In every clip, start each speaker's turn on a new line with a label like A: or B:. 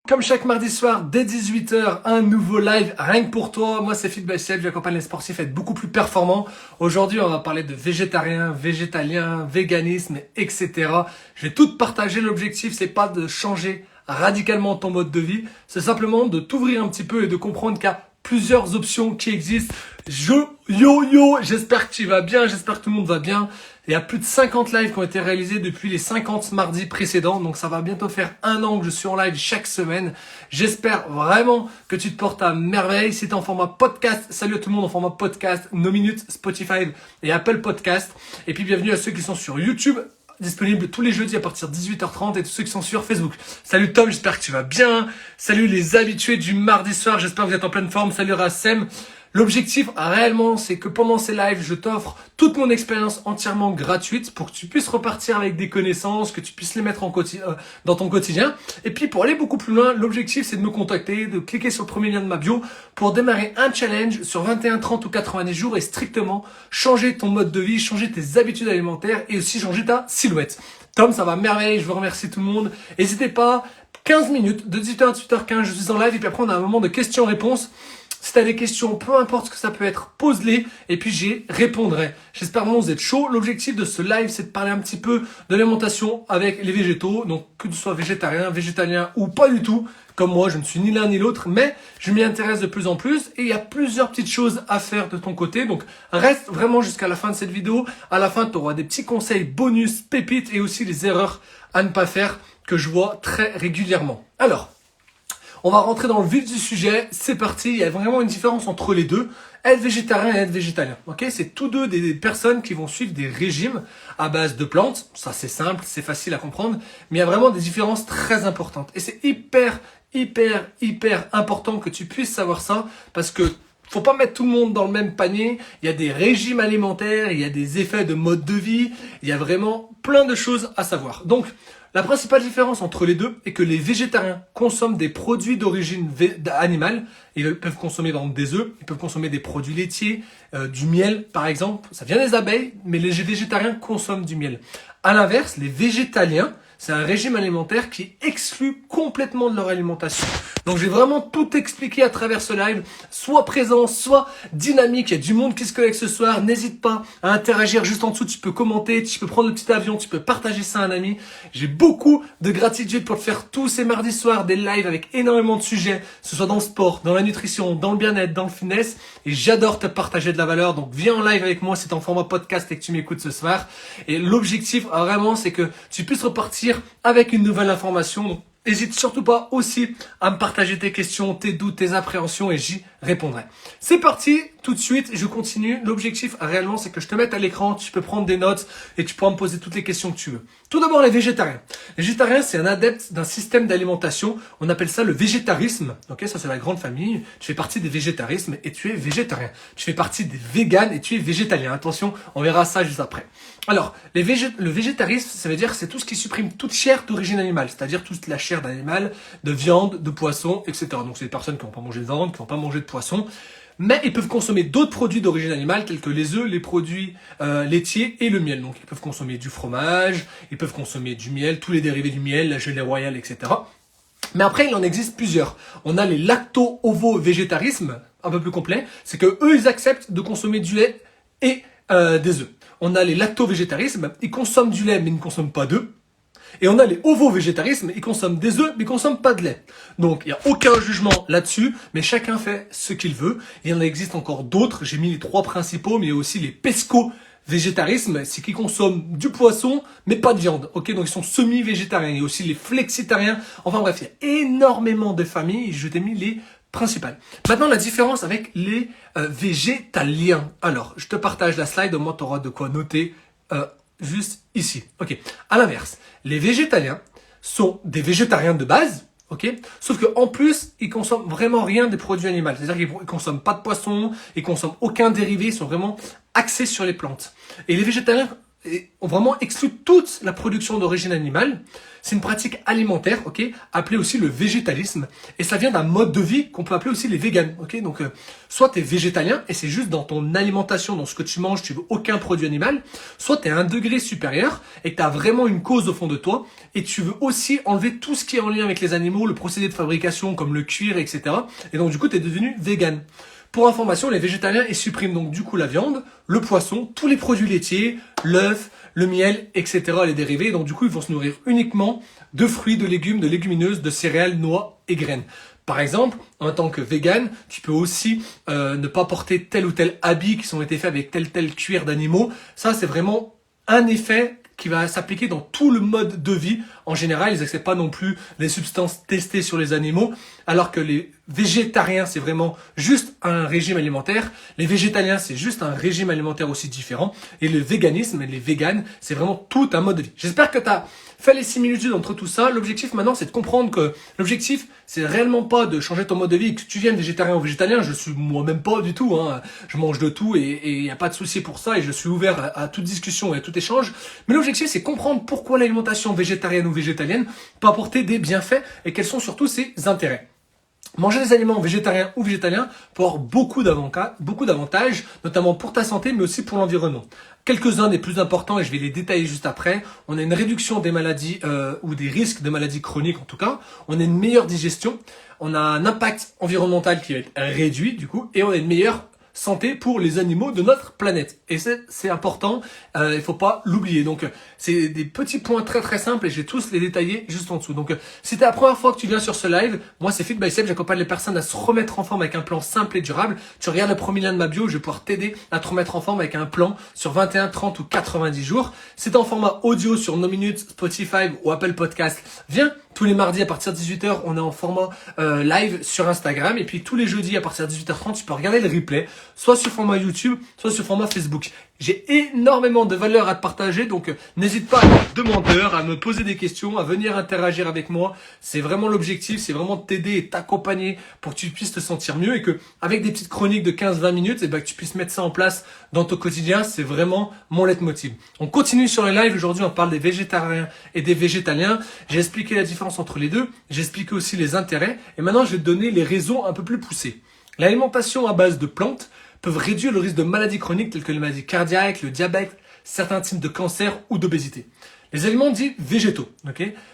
A: Comme chaque mardi soir, dès 18h, un nouveau live, rien que pour toi. Moi, c'est Fit by Chef, j'accompagne les sportifs à être beaucoup plus performants. Aujourd'hui, on va parler de végétarien, végétalien, véganisme, etc. Je vais tout te partager. L'objectif, c'est pas de changer radicalement ton mode de vie. C'est simplement de t'ouvrir un petit peu et de comprendre qu'il y a plusieurs options qui existent. Yo, j'espère que tu vas bien, j'espère que tout le monde va bien. Il y a plus de 50 lives qui ont été réalisés depuis les 50 mardis précédents. Donc ça va bientôt faire 1 an que je suis en live chaque semaine. J'espère vraiment que tu te portes à merveille. Si tu es en format podcast, salut à tout le monde en format podcast, No Minutes, Spotify et Apple Podcast. Et puis bienvenue à ceux qui sont sur YouTube, disponible tous les jeudis à partir de 18h30 et tous ceux qui sont sur Facebook. Salut Tom, j'espère que tu vas bien. Salut les habitués du mardi soir, j'espère que vous êtes en pleine forme. Salut Rassem. L'objectif réellement, c'est que pendant ces lives, je t'offre toute mon expérience entièrement gratuite pour que tu puisses repartir avec des connaissances, que tu puisses les mettre dans ton quotidien. Et puis pour aller beaucoup plus loin, l'objectif c'est de me contacter, de cliquer sur le premier lien de ma bio pour démarrer un challenge sur 21, 30 ou 90 jours et strictement changer ton mode de vie, changer tes habitudes alimentaires et aussi changer ta silhouette. Tom, ça va merveille, je vous remercie tout le monde. N'hésitez pas, 15 minutes, de 18h à 18h15, je suis en live et puis après on a un moment de questions-réponses. Si tu as des questions, peu importe ce que ça peut être, pose-les et puis j'y répondrai. J'espère vraiment que vous êtes chaud. L'objectif de ce live, c'est de parler un petit peu de l'alimentation avec les végétaux. Donc que tu sois végétarien, végétalien ou pas du tout. Comme moi, je ne suis ni l'un ni l'autre, mais je m'y intéresse de plus en plus et il y a plusieurs petites choses à faire de ton côté. Donc reste vraiment jusqu'à la fin de cette vidéo. À la fin, tu auras des petits conseils bonus, pépites et aussi les erreurs à ne pas faire que je vois très régulièrement. Alors, on va rentrer dans le vif du sujet, c'est parti, il y a vraiment une différence entre les deux, être végétarien et être végétalien. Ok, c'est tous deux des personnes qui vont suivre des régimes à base de plantes, ça c'est simple, c'est facile à comprendre, mais il y a vraiment des différences très importantes. Et c'est hyper important que tu puisses savoir ça, parce que faut pas mettre tout le monde dans le même panier, il y a des régimes alimentaires, il y a des effets de mode de vie, il y a vraiment plein de choses à savoir. Donc, la principale différence entre les deux est que les végétariens consomment des produits d'origine animale. Ils peuvent consommer par exemple des œufs, ils peuvent consommer des produits laitiers, du miel par exemple. Ça vient des abeilles, mais les végétariens consomment du miel. À l'inverse, les végétaliens, c'est un régime alimentaire qui exclut complètement de leur alimentation. Donc, je vais vraiment tout expliquer à travers ce live. Sois présent, sois dynamique. Il y a du monde qui se connecte ce soir. N'hésite pas à interagir juste en dessous. Tu peux commenter, tu peux prendre le petit avion, tu peux partager ça à un ami. J'ai beaucoup de gratitude pour te faire tous ces mardis soirs des lives avec énormément de sujets, que ce soit dans le sport, dans la nutrition, dans le bien-être, dans le fitness. Et j'adore te partager de la valeur. Donc, viens en live avec moi si tu es en format podcast et que tu m'écoutes ce soir. Et l'objectif, vraiment, c'est que tu puisses repartir avec une nouvelle information. Donc, n'hésite surtout pas aussi à me partager tes questions, tes doutes, tes appréhensions et j'y répondrai. C'est parti, tout de suite, je continue. L'objectif réellement, c'est que je te mette à l'écran, tu peux prendre des notes et tu pourras me poser toutes les questions que tu veux. Tout d'abord, les végétariens. Les végétariens, c'est un adepte d'un système d'alimentation. On appelle ça le végétarisme. Ok, ça c'est la grande famille. Tu fais partie des végétarismes et tu es végétarien. Tu fais partie des véganes et tu es végétalien. Attention, on verra ça juste après. Alors, le végétarisme, ça veut dire que c'est tout ce qui supprime toute chair d'origine animale, c'est-à-dire toute la chair d'animal, de viande, de poisson, etc. Donc, c'est des personnes qui n'ont pas mangé de viande, qui n'ont pas mangé de poisson, mais ils peuvent consommer d'autres produits d'origine animale, tels que les œufs, les produits laitiers et le miel. Donc, ils peuvent consommer du fromage, ils peuvent consommer du miel, tous les dérivés du miel, la gelée royale, etc. Mais après, il en existe plusieurs. On a les lacto-ovo-végétarismes, un peu plus complet. C'est que eux, ils acceptent de consommer du lait et des œufs. On a les lacto-végétarismes, ils consomment du lait mais ils ne consomment pas d'œufs. Et on a les ovo-végétarismes, ils consomment des œufs mais ils ne consomment pas de lait. Donc il n'y a aucun jugement là-dessus, mais chacun fait ce qu'il veut. Il y en existe encore d'autres, j'ai mis les 3 principaux, mais il y a aussi les pesco-végétarismes, c'est qu'ils consomment du poisson mais pas de viande. Ok, donc ils sont semi-végétariens. Il y a aussi les flexitariens. Enfin bref, il y a énormément de familles, je t'ai mis les principal. Maintenant, la différence avec les végétaliens. Alors, je te partage la slide, au moins tu auras de quoi noter juste ici. Ok. À l'inverse, les végétaliens sont des végétariens de base, ok. Sauf que en plus, ils consomment vraiment rien des produits animaux. C'est-à-dire qu'ils consomment pas de poisson, ils consomment aucun dérivé, ils sont vraiment axés sur les plantes. Et les végétaliens on vraiment exclut toute la production d'origine animale. C'est une pratique alimentaire, ok, appelée aussi le végétalisme. Et ça vient d'un mode de vie qu'on peut appeler aussi les véganes, ok. Donc, soit tu es végétalien et c'est juste dans ton alimentation, dans ce que tu manges, tu veux aucun produit animal. Soit tu es à un degré supérieur et que tu as vraiment une cause au fond de toi et tu veux aussi enlever tout ce qui est en lien avec les animaux, le procédé de fabrication comme le cuir, etc. Et donc, du coup, tu es devenu vegan. Pour information, les végétaliens, ils suppriment donc du coup la viande, le poisson, tous les produits laitiers, l'œuf, le miel, etc., les dérivés. Donc du coup, ils vont se nourrir uniquement de fruits, de légumes, de légumineuses, de céréales, noix et graines. Par exemple, en tant que vegan, tu peux aussi ne pas porter tel ou tel habit qui ont été faits avec tel cuir d'animaux. Ça, c'est vraiment un effet qui va s'appliquer dans tout le mode de vie. En général, ils n'acceptent pas non plus les substances testées sur les animaux, alors que les végétariens, c'est vraiment juste un régime alimentaire. Les végétaliens, c'est juste un régime alimentaire aussi différent. Et le véganisme et les véganes, c'est vraiment tout un mode de vie. J'espère que tu as fait les similitudes entre tout ça. L'objectif maintenant, c'est de comprendre que l'objectif, c'est réellement pas de changer ton mode de vie, que tu viennes végétarien ou végétalien. Je suis moi-même pas du tout, hein. Je mange de tout et il n'y a pas de souci pour ça et je suis ouvert à toute discussion et à tout échange. Mais l'objectif, c'est comprendre pourquoi l'alimentation végétarienne ou végétalienne peut apporter des bienfaits et quels sont surtout ses intérêts. Manger des aliments végétariens ou végétaliens peut avoir beaucoup d'avantages, notamment pour ta santé, mais aussi pour l'environnement. Quelques-uns des plus importants, et je vais les détailler juste après. On a une réduction des maladies ou des risques de maladies chroniques en tout cas. On a une meilleure digestion. On a un impact environnemental qui va être réduit du coup, et on a une meilleure santé pour les animaux de notre planète. Et c'est important, il faut pas l'oublier. Donc, c'est des petits points très très simples et je vais tous les détailler juste en dessous. Donc, si c'est la première fois que tu viens sur ce live, moi c'est Fit by Seb, j'accompagne les personnes à se remettre en forme avec un plan simple et durable. Tu regardes le premier lien de ma bio, je vais pouvoir t'aider à te remettre en forme avec un plan sur 21, 30 ou 90 jours. C'est en format audio sur No Minutes, Spotify ou Apple Podcast. Viens, tous les mardis à partir de 18h, on est en format live sur Instagram. Et puis tous les jeudis à partir de 18h30, tu peux regarder le replay, soit sur format YouTube, soit sur format Facebook. J'ai énormément de valeur à te partager, donc n'hésite pas à être demandeur, à me poser des questions, à venir interagir avec moi. C'est vraiment l'objectif, c'est vraiment de t'aider et t'accompagner pour que tu puisses te sentir mieux et que avec des petites chroniques de 15-20 minutes, et ben, que tu puisses mettre ça en place dans ton quotidien. C'est vraiment mon leitmotiv. On continue sur les lives. Aujourd'hui, on parle des végétariens et des végétaliens. J'ai expliqué la différence entre les deux. J'ai expliqué aussi les intérêts. Et maintenant, je vais te donner les raisons un peu plus poussées. L'alimentation à base de plantes peuvent réduire le risque de maladies chroniques telles que les maladies cardiaques, le diabète, certains types de cancer ou d'obésité. Les aliments dits végétaux,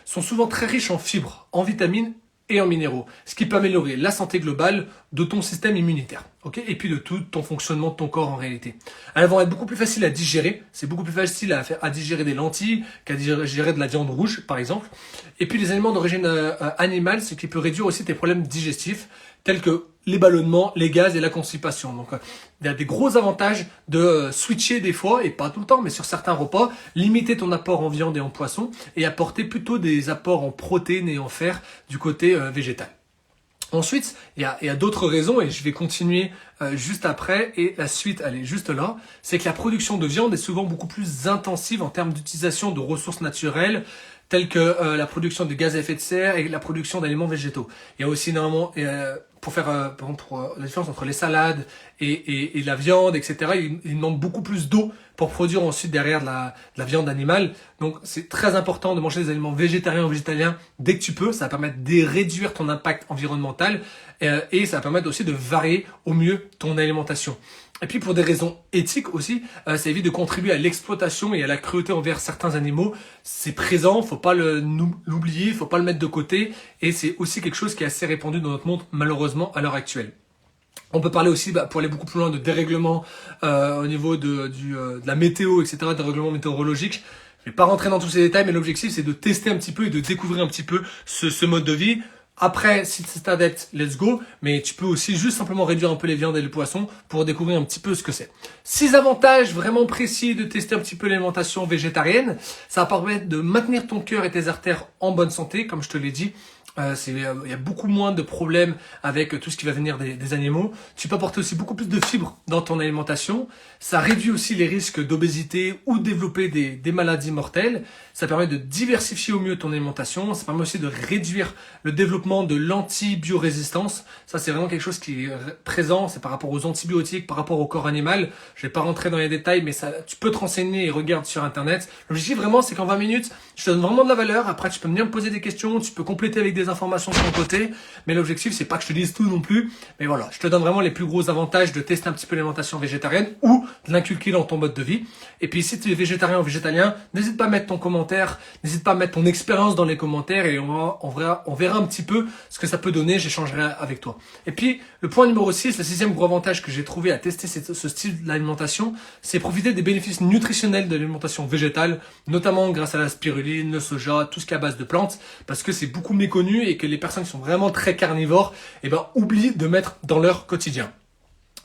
A: sont souvent très riches en fibres, en vitamines et en minéraux, ce qui peut améliorer la santé globale de ton système immunitaire, et puis de tout ton fonctionnement de ton corps en réalité. Elles vont être beaucoup plus faciles à digérer, c'est beaucoup plus facile à digérer des lentilles qu'à digérer de la viande rouge par exemple. Et puis les aliments d'origine animale, ce qui peut réduire aussi tes problèmes digestifs, tels que les ballonnements, les gaz et la constipation. Donc, il y a des gros avantages de switcher des fois, et pas tout le temps, mais sur certains repas, limiter ton apport en viande et en poisson, et apporter plutôt des apports en protéines et en fer du côté végétal. Ensuite, il y a d'autres raisons, et je vais continuer juste après, et la suite, elle est juste là, c'est que la production de viande est souvent beaucoup plus intensive en termes d'utilisation de ressources naturelles, telles que la production de gaz à effet de serre et la production d'aliments végétaux. Il y a aussi énormément, pour faire par exemple, la différence entre les salades et la viande, etc., il demande beaucoup plus d'eau pour produire ensuite derrière de la viande animale. Donc c'est très important de manger des aliments végétariens ou végétaliens dès que tu peux. Ça va permettre de réduire ton impact environnemental et ça va permettre aussi de varier au mieux ton alimentation. Et puis pour des raisons éthiques aussi, ça évite de contribuer à l'exploitation et à la cruauté envers certains animaux. C'est présent, faut pas l'oublier, faut pas le mettre de côté. Et c'est aussi quelque chose qui est assez répandu dans notre monde, malheureusement, à l'heure actuelle. On peut parler aussi, pour aller beaucoup plus loin, de dérèglement au niveau de la météo, etc., dérèglement météorologique. Je vais pas rentrer dans tous ces détails, mais l'objectif, c'est de tester un petit peu et de découvrir un petit peu ce mode de vie. Après, si c'est adepte, let's go. Mais tu peux aussi juste simplement réduire un peu les viandes et les poissons pour découvrir un petit peu ce que c'est. 6 avantages vraiment précis de tester un petit peu l'alimentation végétarienne. Ça va permettre de maintenir ton cœur et tes artères en bonne santé, comme je te l'ai dit. Il y a beaucoup moins de problèmes avec tout ce qui va venir des animaux. Tu peux apporter aussi beaucoup plus de fibres dans ton alimentation. Ça réduit aussi les risques d'obésité ou de développer des maladies mortelles. Ça permet de diversifier au mieux ton alimentation. Ça permet aussi de réduire le développement de l'antibiorésistance. Ça, c'est vraiment quelque chose qui est présent. C'est par rapport aux antibiotiques, par rapport au corps animal. Je vais pas rentrer dans les détails, mais ça, tu peux te renseigner et regarde sur Internet. L'objectif vraiment, c'est qu'en 20 minutes, je te donne vraiment de la valeur. Après, tu peux venir me poser des questions. Tu peux compléter avec des informations de ton côté. Mais l'objectif, c'est pas que je te dise tout non plus. Mais voilà, je te donne vraiment les plus gros avantages de tester un petit peu l'alimentation végétarienne ou de l'inculquer dans ton mode de vie. Et puis, si tu es végétarien ou végétalien, n'hésite pas à mettre ton commentaire, n'hésite pas à mettre ton expérience dans les commentaires et on verra un petit peu ce que ça peut donner. J'échangerai avec toi. Et puis, le point numéro 6, le sixième gros avantage que j'ai trouvé à tester ce style d'alimentation, c'est profiter des bénéfices nutritionnels de l'alimentation végétale, notamment grâce à la spiruline, le soja, tout ce qui est à base de plantes, parce que c'est beaucoup méconnu et que les personnes qui sont vraiment très carnivores, oublient de mettre dans leur quotidien.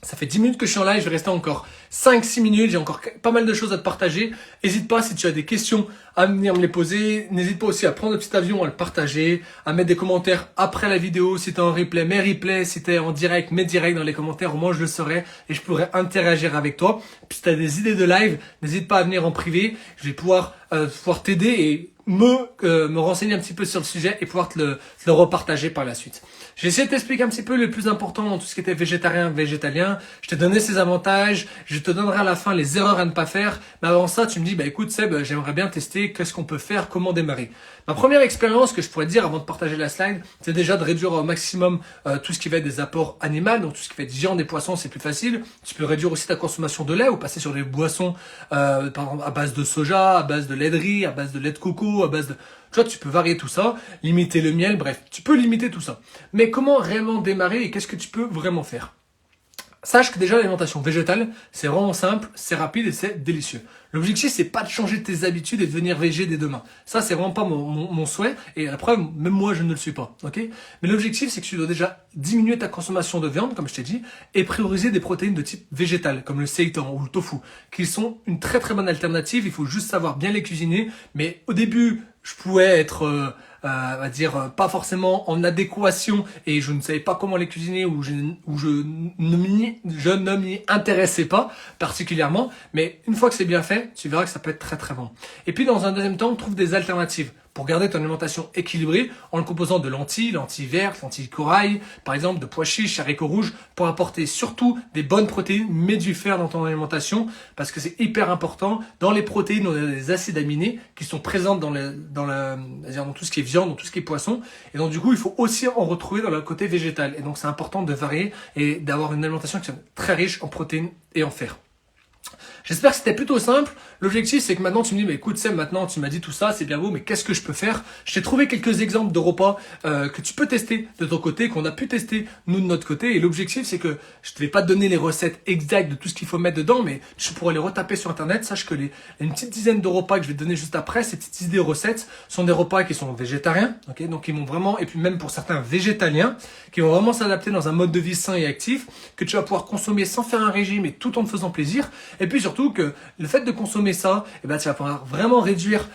A: Ça fait 10 minutes que je suis en live, je vais rester encore 5-6 minutes, j'ai encore pas mal de choses à te partager. N'hésite pas si tu as des questions à venir me les poser. N'hésite pas aussi à prendre le petit avion, à le partager, à mettre des commentaires après la vidéo. Si tu es en replay, mets replay. Si tu es en direct, mets direct dans les commentaires. Au moins je le saurai et je pourrai interagir avec toi. Puis si tu as des idées de live, n'hésite pas à venir en privé. Je vais pouvoir t'aider et me renseigner un petit peu sur le sujet et pouvoir te le repartager par la suite. J'ai essayé de t'expliquer un petit peu le plus important dans tout ce qui était végétarien, végétalien. Je t'ai donné ses avantages. Je te donnerai à la fin les erreurs à ne pas faire. Mais avant ça, tu me dis, écoute Seb, j'aimerais bien tester. Qu'est-ce qu'on peut faire? Comment démarrer? Ma première expérience que je pourrais te dire avant de partager la slide, c'est déjà de réduire au maximum tout ce qui va être des apports animaux. Donc tout ce qui va être viande et poissons, c'est plus facile. Tu peux réduire aussi ta consommation de lait ou passer sur des boissons par exemple à base de soja, à base de lait de riz, à base de lait de coco, à base de... Tu vois, tu peux varier tout ça, limiter le miel, bref, tu peux limiter tout ça. Mais comment réellement démarrer et qu'est-ce que tu peux vraiment faire? Sache que déjà l'alimentation végétale, c'est vraiment simple, c'est rapide et c'est délicieux. L'objectif, c'est pas de changer tes habitudes et de devenir végé dès demain. Ça, c'est vraiment pas mon souhait. Et la preuve, même moi, je ne le suis pas. Ok? Mais l'objectif, c'est que tu dois déjà diminuer ta consommation de viande, comme je t'ai dit, et prioriser des protéines de type végétal, comme le seitan ou le tofu, qui sont une très très bonne alternative. Il faut juste savoir bien les cuisiner. Mais au début, je pouvais être... on va dire pas forcément en adéquation et je ne savais pas comment les cuisiner ou je ne m'y intéressais pas particulièrement, mais une fois que c'est bien fait, tu verras que ça peut être très très bon. Et puis dans un deuxième temps, trouve des alternatives pour garder ton alimentation équilibrée en le composant de lentilles vertes, lentilles corail, par exemple de pois chiches, haricots rouges, pour apporter surtout des bonnes protéines, mais du fer dans ton alimentation, parce que c'est hyper important. Dans les protéines, on a des acides aminés qui sont présents dans tout ce qui est viande, dans tout ce qui est poisson, et donc du coup, il faut aussi en retrouver dans le côté végétal. Et donc c'est important de varier et d'avoir une alimentation qui soit très riche en protéines et en fer. J'espère que c'était plutôt simple. L'objectif, c'est que maintenant tu me dis, écoute Sam, maintenant tu m'as dit tout ça, c'est bien beau, mais qu'est-ce que je peux faire? Je t'ai trouvé quelques exemples de repas que tu peux tester de ton côté, qu'on a pu tester nous de notre côté. Et l'objectif, c'est que je ne vais pas te donner les recettes exactes de tout ce qu'il faut mettre dedans, mais tu pourras les retaper sur Internet. Sache que une petite dizaine de repas que je vais te donner juste après, ces petites idées recettes, sont des repas qui sont végétariens, ok? Donc ils vont vraiment, et puis même pour certains végétaliens, qui vont vraiment s'adapter dans un mode de vie sain et actif, que tu vas pouvoir consommer sans faire un régime et tout en te faisant plaisir. Et puis surtout que le fait de consommer ça, tu vas pouvoir vraiment réduire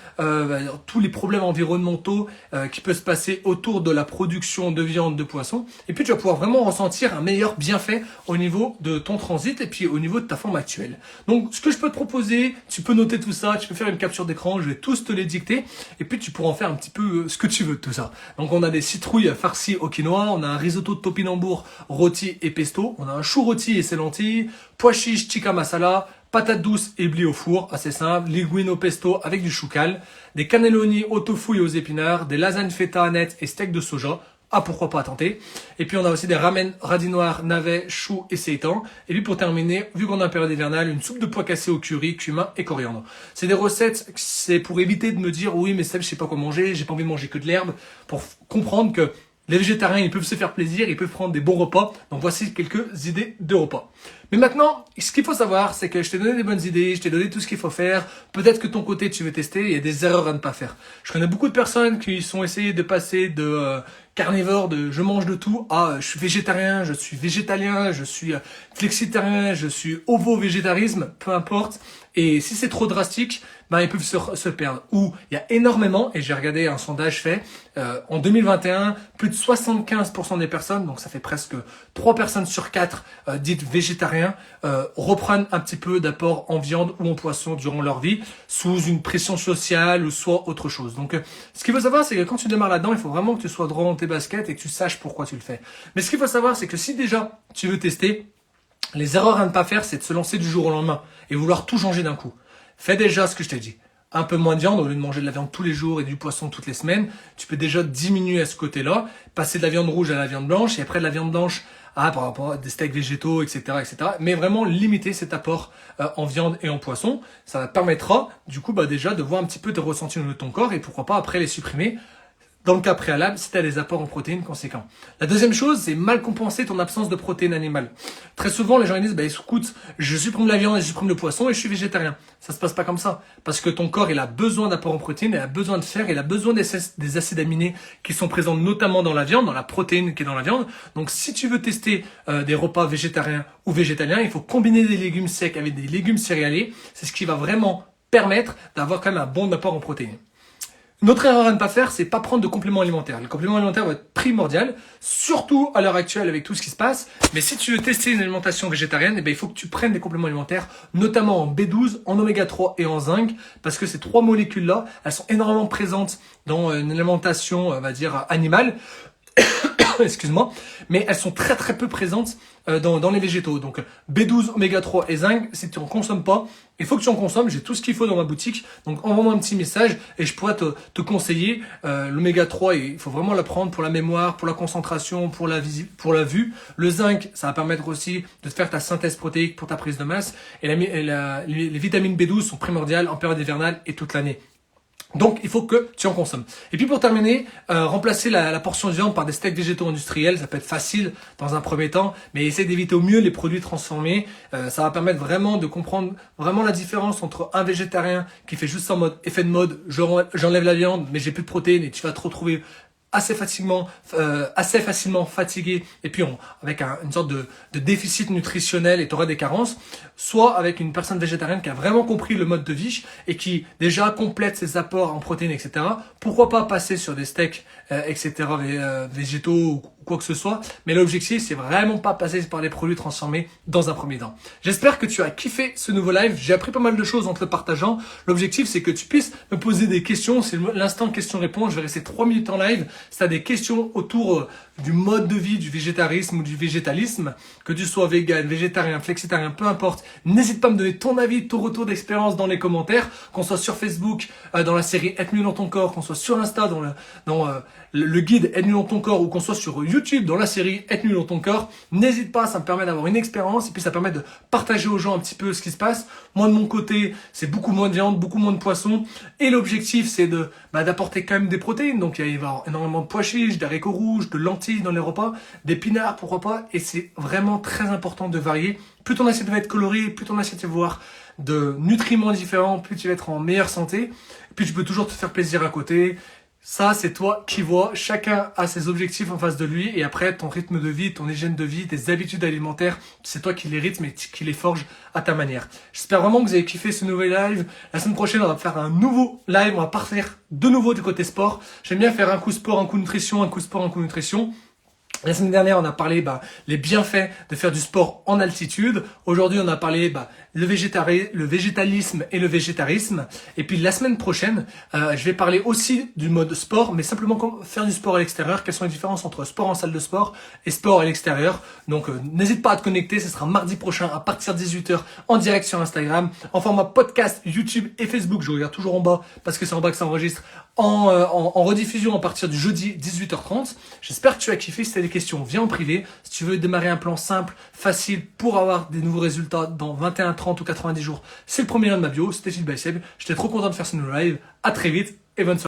A: tous les problèmes environnementaux qui peuvent se passer autour de la production de viande, de poisson. Et puis tu vas pouvoir vraiment ressentir un meilleur bienfait au niveau de ton transit et puis au niveau de ta forme actuelle. Donc ce que je peux te proposer, tu peux noter tout ça, tu peux faire une capture d'écran, je vais tous te les dicter. Et puis tu pourras en faire un petit peu ce que tu veux de tout ça. Donc on a des citrouilles farcies au quinoa, on a un risotto de topinambour, rôti et pesto, on a un chou rôti et ses lentilles, pois chiches, tikka masala, patates douces et blé au four, assez simple, linguine au pesto avec du choucal, des cannelloni au tofu et aux épinards, des lasagnes feta nettes et steak de soja. Ah, pourquoi pas tenter. Et puis on a aussi des ramen, radis noirs, navets, choux et seitan. Et puis pour terminer, vu qu'on a une période hivernale, une soupe de pois cassés au curry, cumin et coriandre. C'est des recettes, c'est pour éviter de me dire oui mais Seb, je sais pas quoi manger, j'ai pas envie de manger que de l'herbe, pour comprendre que les végétariens, ils peuvent se faire plaisir, ils peuvent prendre des bons repas. Donc voici quelques idées de repas. Mais maintenant, ce qu'il faut savoir, c'est que je t'ai donné des bonnes idées, je t'ai donné tout ce qu'il faut faire. Peut-être que de ton côté, tu veux tester, il y a des erreurs à ne pas faire. Je connais beaucoup de personnes qui sont essayées de passer de carnivore, de je mange de tout, à je suis végétarien, je suis végétalien, je suis flexitarien, je suis ovo-végétarisme, peu importe. Et si c'est trop drastique, ben, ils peuvent se perdre. Ou il y a énormément, et j'ai regardé un sondage fait, en 2021, plus de 75% des personnes, donc ça fait presque 3 personnes sur 4 dites végétariens, reprennent un petit peu d'apport en viande ou en poisson durant leur vie, sous une pression sociale ou soit autre chose. Donc ce qu'il faut savoir, c'est que quand tu démarres là-dedans, il faut vraiment que tu sois droit dans tes baskets et que tu saches pourquoi tu le fais. Mais ce qu'il faut savoir, c'est que si déjà tu veux tester, les erreurs à ne pas faire, c'est de se lancer du jour au lendemain et vouloir tout changer d'un coup. Fais déjà ce que je t'ai dit. Un peu moins de viande, au lieu de manger de la viande tous les jours et du poisson toutes les semaines, tu peux déjà diminuer à ce côté-là, passer de la viande rouge à la viande blanche et après de la viande blanche à par rapport à des steaks végétaux, etc., etc. Mais vraiment limiter cet apport en viande et en poisson. Ça te permettra du coup déjà de voir un petit peu tes ressentis de ton corps et pourquoi pas après les supprimer dans le cas préalable, si tu as des apports en protéines conséquents. La deuxième chose, c'est mal compenser ton absence de protéines animales. Très souvent, les gens ils disent, écoute, je supprime la viande et je supprime le poisson et je suis végétarien. Ça se passe pas comme ça. Parce que ton corps, il a besoin d'apports en protéines, il a besoin de fer, il a besoin des acides aminés qui sont présents notamment dans la viande, dans la protéine qui est dans la viande. Donc, si tu veux tester des repas végétariens ou végétaliens, il faut combiner des légumes secs avec des légumes céréaliers. C'est ce qui va vraiment permettre d'avoir quand même un bon apport en protéines. Une autre erreur à ne pas faire, c'est pas prendre de compléments alimentaires. Le complément alimentaire va être primordial, surtout à l'heure actuelle avec tout ce qui se passe. Mais si tu veux tester une alimentation végétarienne, il faut que tu prennes des compléments alimentaires, notamment en B12, en oméga 3 et en zinc, parce que ces 3 molécules-là, elles sont énormément présentes dans une alimentation, on va dire, animale. Excuse-moi, mais elles sont très très peu présentes dans les végétaux. Donc B12, oméga 3 et zinc, si tu en consommes pas, il faut que tu en consommes. J'ai tout ce qu'il faut dans ma boutique. Donc envoie-moi un petit message et je pourrais te conseiller. L'oméga 3, il faut vraiment la prendre pour la mémoire, pour la concentration, pour la vue. Le zinc, ça va permettre aussi de faire ta synthèse protéique pour ta prise de masse. Et les vitamines B12 sont primordiales en période hivernale et toute l'année. Donc, il faut que tu en consommes. Et puis, pour terminer, remplacer la portion de viande par des steaks végétaux industriels, ça peut être facile dans un premier temps, mais essaie d'éviter au mieux les produits transformés. Ça va permettre vraiment de comprendre vraiment la différence entre un végétarien qui fait juste en mode effet de mode, j'enlève la viande, mais j'ai plus de protéines et tu vas te retrouver assez facilement fatigué et puis avec une sorte de déficit nutritionnel et tu auras des carences, soit avec une personne végétarienne qui a vraiment compris le mode de vie et qui déjà complète ses apports en protéines, etc. Pourquoi pas passer sur des steaks, etc. Végétaux ou quoi que ce soit, mais l'objectif c'est vraiment pas passer par des produits transformés dans un premier temps. J'espère que tu as kiffé ce nouveau live, j'ai appris pas mal de choses en te le partageant. L'objectif c'est que tu puisses me poser des questions, c'est l'instant question-réponse, je vais rester 3 minutes en live. Si tu as des questions autour du mode de vie, du végétarisme ou du végétalisme, que tu sois vegan, végétarien, flexitarien, peu importe, n'hésite pas à me donner ton avis, ton retour d'expérience dans les commentaires, qu'on soit sur Facebook, dans la série Être mieux dans ton corps, qu'on soit sur Insta, dans le guide Être mieux dans ton corps, ou qu'on soit sur YouTube dans la série Être mieux dans ton corps. N'hésite pas, ça me permet d'avoir une expérience et puis ça permet de partager aux gens un petit peu ce qui se passe. Moi de mon côté, c'est beaucoup moins de viande, beaucoup moins de poisson et l'objectif c'est d'apporter quand même des protéines. Donc il va y avoir énormément de pois chiches, d'haricots rouges, de lentilles dans les repas, d'épinards pourquoi pas, et c'est vraiment très important de varier. Plus ton assiette va être colorée, plus ton assiette va avoir de nutriments différents, plus tu vas être en meilleure santé, et puis tu peux toujours te faire plaisir à côté. Ça, c'est toi qui vois. Chacun a ses objectifs en face de lui. Et après, ton rythme de vie, ton hygiène de vie, tes habitudes alimentaires, c'est toi qui les rythmes et qui les forges à ta manière. J'espère vraiment que vous avez kiffé ce nouvel live. La semaine prochaine, on va faire un nouveau live. On va partir de nouveau du côté sport. J'aime bien faire un coup sport, un coup nutrition, un coup sport, un coup nutrition. La semaine dernière, on a parlé les bienfaits de faire du sport en altitude. Aujourd'hui, on a parlé le végétalisme et le végétarisme. Et puis la semaine prochaine, je vais parler aussi du mode sport, mais simplement comment faire du sport à l'extérieur. Quelles sont les différences entre sport en salle de sport et sport à l'extérieur. Donc, n'hésite pas à te connecter. Ce sera mardi prochain à partir de 18h en direct sur Instagram, en format podcast, YouTube et Facebook. Je regarde toujours en bas parce que c'est en bas que ça enregistre. En rediffusion à partir du jeudi 18h30. J'espère que tu as kiffé. Si tu as des questions, viens en privé. Si tu veux démarrer un plan simple, facile pour avoir des nouveaux résultats dans 21, 30 ou 90 jours, c'est le premier lien de ma bio. C'était Phil by Seb. J'étais trop content de faire ce nouveau live. À très vite et bonne soirée.